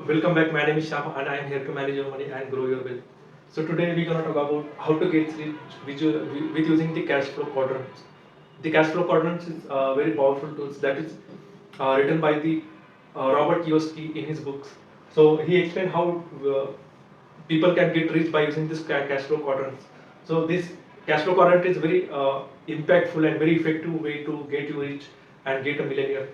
welcome back. My name is Shama and I am here to manage your money and grow your wealth. So today we're gonna talk about how to get rich with using the cash flow quadrants. The cash flow quadrants is very powerful tools that is written by the Robert Kiyosaki in his books. So he explained how people can get rich by using this cash flow quadrants. So this cash flow quadrant is very impactful and very effective way to get you rich and get a millionaire.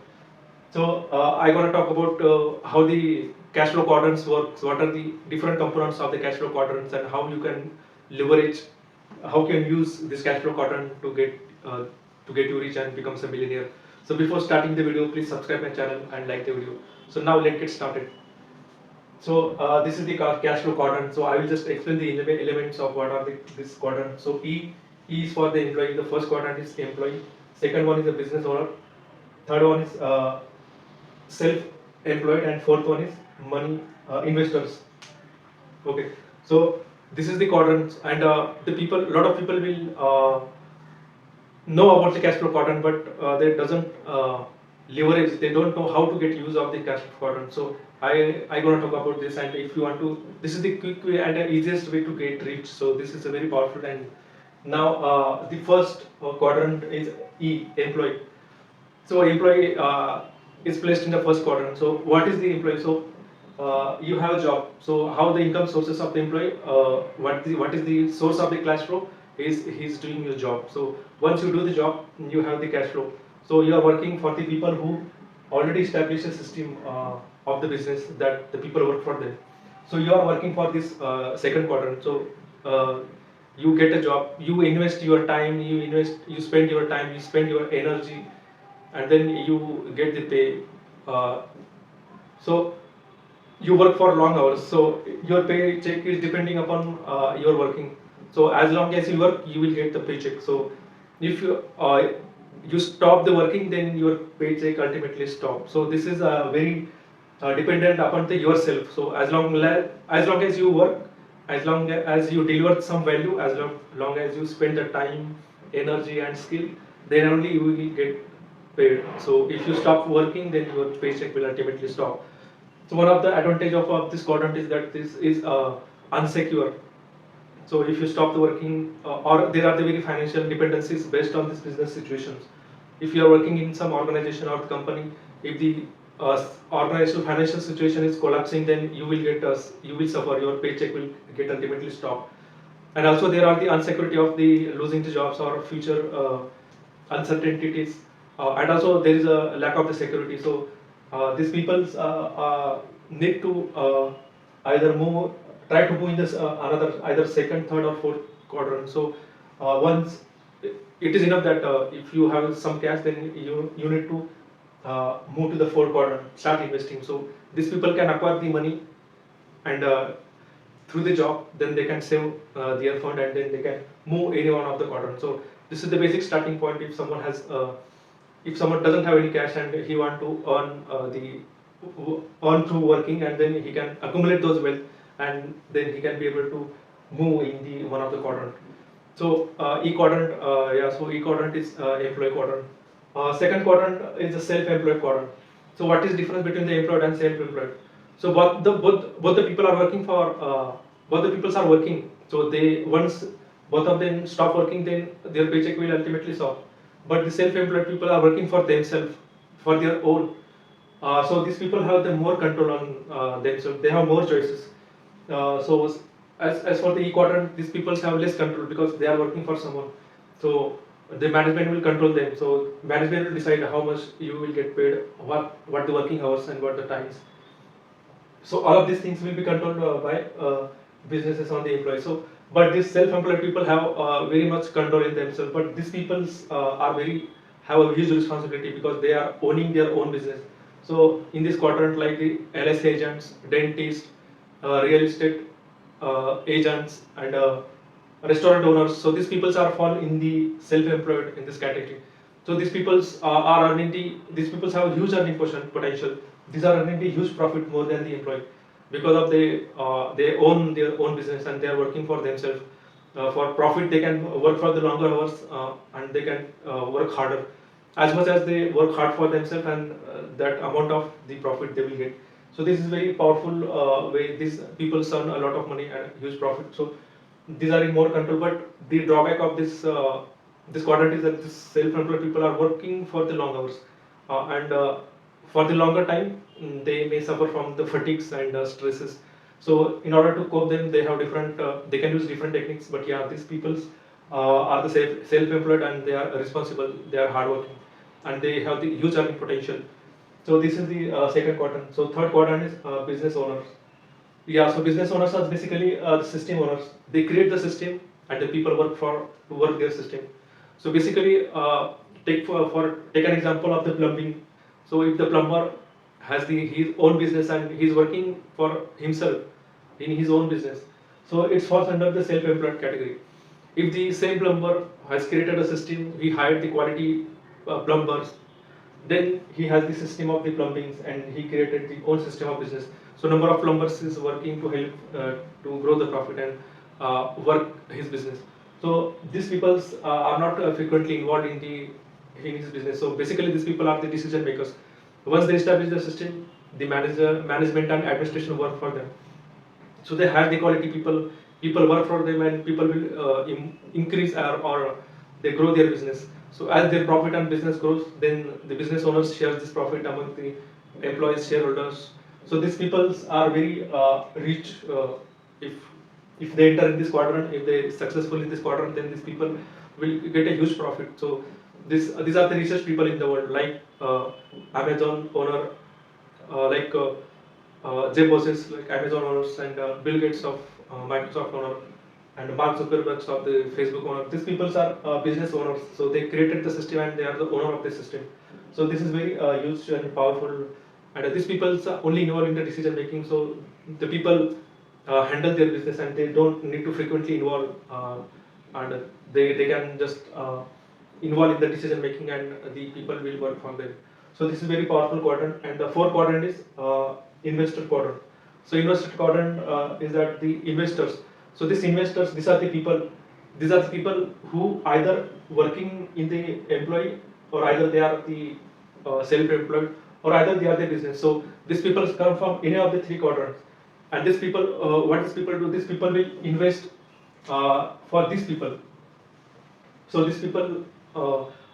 So I'm going to talk about how the cash flow quadrants works, what are the different components of the cash flow quadrants, and how you can leverage, how can use this cash flow quadrant to get you rich and become a millionaire. So before starting the video, please subscribe my channel and like the video. So now let's get started. So this is the cash flow quadrant. So I will just explain the elements of what are this quadrant. So E is for the employee. The first quadrant is employee. Second one is the business owner. Third one is self-employed, and fourth one is money investors. Okay, so this is the quadrants, and the people, a lot of people will know about the cash flow quadrant, but they doesn't leverage. They don't know how to get use of the cash flow quadrant. So I gonna talk about this, and if you want to, this is the quick way and the easiest way to get rich. So this is a very powerful. And now the first quadrant is E, employee. So employee is placed in the first quadrant. So what is the employee? So you have a job. So how the income sources of the employee? What is the source of the cash flow? Is he's doing your job. So once you do the job, you have the cash flow. So you are working for the people who already established a system of the business that the people work for them. So you are working for this second quadrant. So you get a job. You invest your time. You spend your time. You spend your energy, and then you get the pay. So you work for long hours, so your paycheck is depending upon your working. So as long as you work, you will get the paycheck. So if you stop the working, then your paycheck ultimately stop. So this is very dependent upon the yourself. So as long as you work, as long as you deliver some value, as long as you spend the time, energy and skill, then only you will get paid. So if you stop working, then your paycheck will ultimately stop. So one of the advantage of this quadrant is that this is unsecure. So if you stop the working, or there are the very financial dependencies based on this business situations. If you are working in some organization or company, if the organizational financial situation is collapsing, then you will suffer. Your paycheck will get ultimately stopped. And also there are the insecurity of the losing the jobs or future uncertainties, and also there is a lack of the security. So these people need to try to move in this another either second, third, or fourth quadrant. So once it is enough that if you have some cash, then you need to move to the fourth quadrant, start investing. So these people can acquire the money, and through the job, then they can save their fund, and then they can move any one of the quadrants. So this is the basic starting point. If someone doesn't have any cash and he want to earn through working, and then he can accumulate those wealth, and then he can be able to move in the one of the quadrant. So E quadrant, So E quadrant is employee quadrant. Second quadrant is the self-employed quadrant. So what is difference between the employed and self-employed? So both the people are working for both the peoples are working. So they once both of them stop working, then their paycheck will ultimately stop. But the self-employed people are working for themselves, for their own. So these people have the more control on themselves. They have more choices. So as for the E quadrant, these people have less control because they are working for someone. So the management will control them. So management will decide how much you will get paid, what the working hours and what the times. So all of these things will be controlled by businesses on the employee. So but these self-employed people have very much control in themselves. But these people have a huge responsibility because they are owning their own business. So in this quadrant, like the LS agents, dentists, real estate agents, and restaurant owners. So these people are fall in the self-employed in this category. So these people are earning these people have huge earning potential. These are earning the huge profit more than the employee because of they own their own business and they are working for themselves. For profit, they can work for the longer hours and they can work harder. As much as they work hard for themselves, and that amount of the profit they will get. So this is very powerful way. These people earn a lot of money and huge profit. So these are in more control. But the drawback of this quadrant is that this self-employed people are working for the long hours, and for the longer time they may suffer from the fatigues and stresses. So in order to cope them, they have different. They can use different techniques. But yeah, these people are the self-employed and they are responsible. They are hardworking, and they have the huge earning potential. So this is the second quadrant. So third quadrant is business owners. Yeah, so business owners are basically the system owners. They create the system, and the people work to work their system. So basically, take an example of the plumbing. So if the plumber has his own business and he's working for himself in his own business, so it falls under the self-employed category. If the same plumber has created a system, he hired the quality plumbers, then he has the system of the plumbings and he created the own system of business. So number of plumbers is working to help to grow the profit and work his business. So these people are not frequently involved in his business. So basically these people are the decision makers. Once they establish the system, the management and administration work for them. So they hire the quality people work for them, and people will increase or they grow their business. So as their profit and business grows, then the business owners share this profit among the employees, shareholders. So these people are very rich. If they enter in this quadrant, if they successful in this quadrant, then these people will get a huge profit. So these are the richest people in the world, like Amazon owner, like Jeff Bezos, like Amazon owners, and Bill Gates of Microsoft owner, and Mark Zuckerberg of the Facebook owner. These people are business owners, so they created the system and they are the owner of the system. So this is very huge and powerful, and these people are only involved in the decision making. So the people handle their business and they don't need to frequently involve, and they can just involve in the decision making, and the people will work for them. So this is very powerful quadrant, and the fourth quadrant is investor quadrant. So investor quadrant is that the investors. So these investors, these are the people. These are the people who either working in the employee, or either they are the self-employed, or either they are the business. So these people come from any of the three quadrants. And these people, what these people do? These people will invest for these people. So these people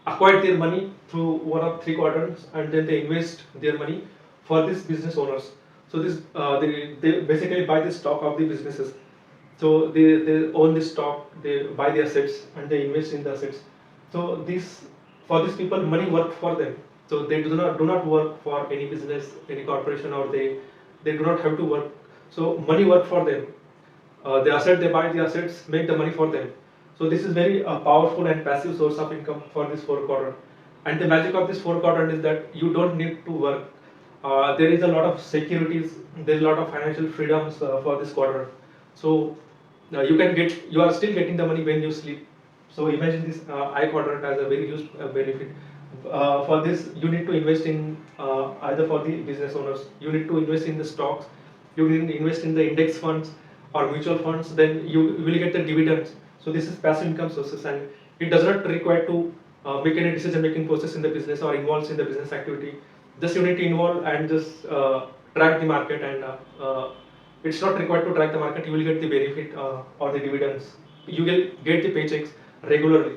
acquire their money through one of three quadrants, and then they invest their money for these business owners. So they basically buy the stock of the businesses. So they own the stock, they buy the assets, and they invest in the assets. So for these people, money work for them. So they do not work for any business, any corporation, or they do not have to work. So money work for them. The asset they buy, the assets make the money for them. So this is very powerful and passive source of income for this four quadrant. And the magic of this four quadrant is that you don't need to work. There is a lot of securities. There is a lot of financial freedoms for this quadrant. So you are still getting the money when you sleep. So imagine this I quadrant as a very huge benefit. For this, you need to invest in either for the business owners. You need to invest in the stocks. You need to invest in the index funds or mutual funds. Then you will get the dividends. So this is passive income sources, and it does not require to make any decision-making process in the business or involves in the business activity. Just you need to involve and just track the market, and it's not required to track the market. You will get the benefit or the dividends. You will get the paychecks regularly.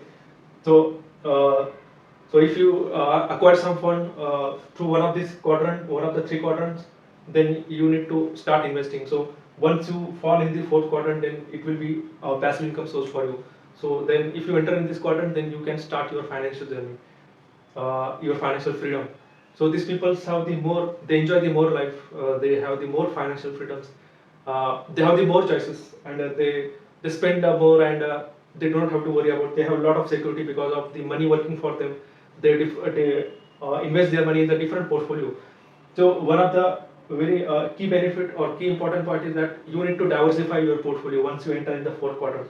So if you acquire some fund through one of these quadrant, one of the three quadrants, then you need to start investing. So once you fall in the fourth quadrant, then it will be a passive income source for you. So then if you enter in this quadrant, then you can start your financial journey, your financial freedom. So these people they enjoy the more life, they have the more financial freedoms, they have the more choices, and they spend more, and they don't have to worry about. They have a lot of security because of the money working for them. They invest their money in the different portfolio. So one of the very key benefit or key important part is that you need to diversify your portfolio once you enter in the fourth quarter.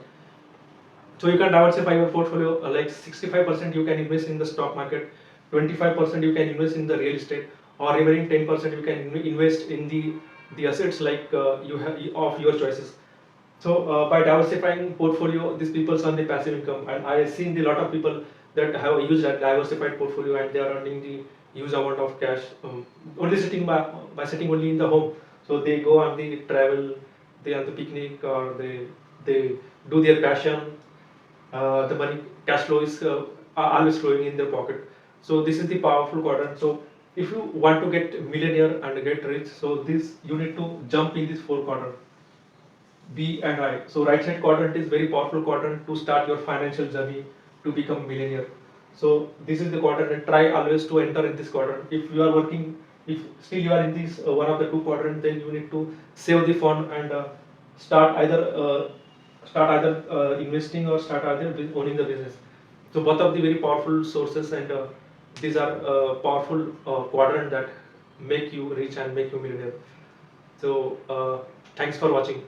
So you can diversify your portfolio, like 65% you can invest in the stock market, 25% you can invest in the real estate, or remaining 10% you can invest in the assets like you have of your choices. So by diversifying portfolio, these people earn the passive income, and I have seen a lot of people that have used that diversified portfolio, and they are earning the huge amount of cash, only sitting by sitting only in the home. So they go on the travel, they on the picnic, or they do their passion. The money cash flow is are always flowing in their pocket. So this is the powerful quadrant. So if you want to get millionaire and get rich, so this you need to jump in this four quadrant, B and I. So right side quadrant is very powerful quadrant to start your financial journey to become millionaire. So this is the quadrant, and try always to enter in this quadrant. If you are working, if still you are in this one of the two quadrant, then you need to save the fund and start either investing or start either owning the business. So both of the very powerful sources, and these are powerful quadrant that make you rich and make you millionaire. So thanks for watching.